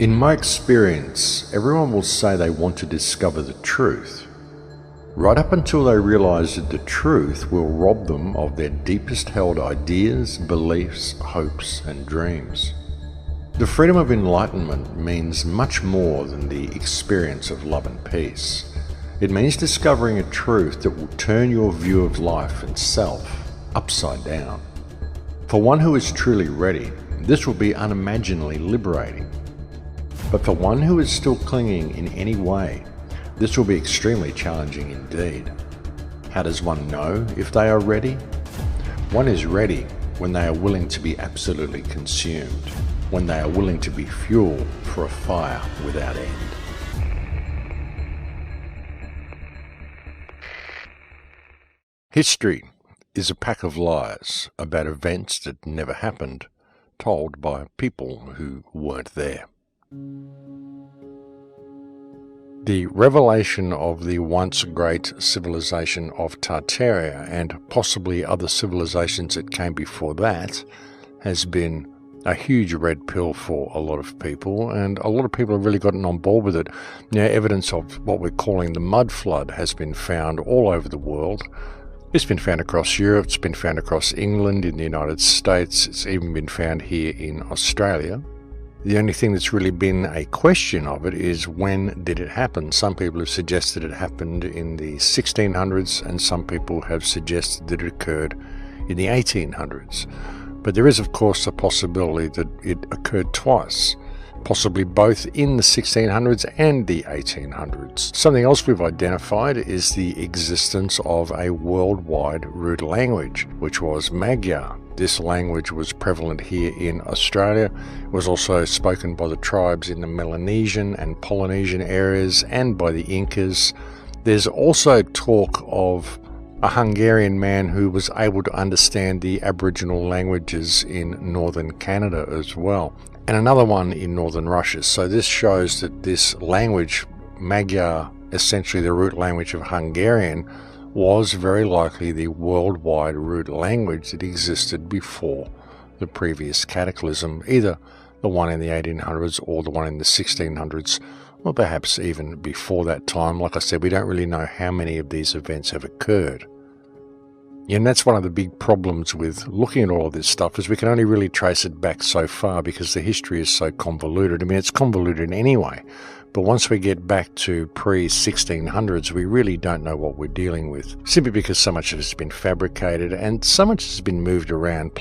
In my experience, everyone will say they want to discover the truth, right up until they realize that the truth will rob them of their deepest held ideas, beliefs, hopes, and dreams. The freedom of enlightenment means much more than the experience of love and peace. It means discovering a truth that will turn your view of life and self upside down. For one who is truly ready, this will be unimaginably liberating. But for one who is still clinging in any way, this will be extremely challenging indeed. How does one know if they are ready? One is ready when they are willing to be absolutely consumed, when they are willing to be fuel for a fire without end. History is a pack of lies about events that never happened, told by people who weren't there. The revelation of the once great civilization of Tartaria and possibly other civilizations that came before that has been a huge red pill for a lot of people, and a lot of people have really gotten on board with it. Now, evidence of what we're calling the mud flood has been found all over the world. It's been found across Europe, it's been found across England, in the United States, it's even been found here in Australia. The only thing that's really been a question of it is, when did it happen? Some people have suggested it happened in the 1600s, and some people have suggested that it occurred in the 1800s. But there is, of course, the possibility that it occurred twice, possibly both in the 1600s and the 1800s. Something else we've identified is the existence of a worldwide root language, which was Magyar. This language was prevalent here in Australia. It was also spoken by the tribes in the Melanesian and Polynesian areas and by the Incas. There's also talk of a Hungarian man who was able to understand the Aboriginal languages in northern Canada as well, and another one in northern Russia. So this shows that this language, Magyar, essentially the root language of Hungarian, was very likely the worldwide root language that existed before the previous cataclysm, either the one in the 1800s or the one in the 1600s, or perhaps even before that time. Like I said, we don't really know how many of these events have occurred. And that's one of the big problems with looking at all of this stuff, is we can only really trace it back so far because the history is so convoluted. I mean, it's convoluted anyway, but once we get back to pre-1600s, we really don't know what we're dealing with, simply because so much of it has been fabricated and so much has been moved around.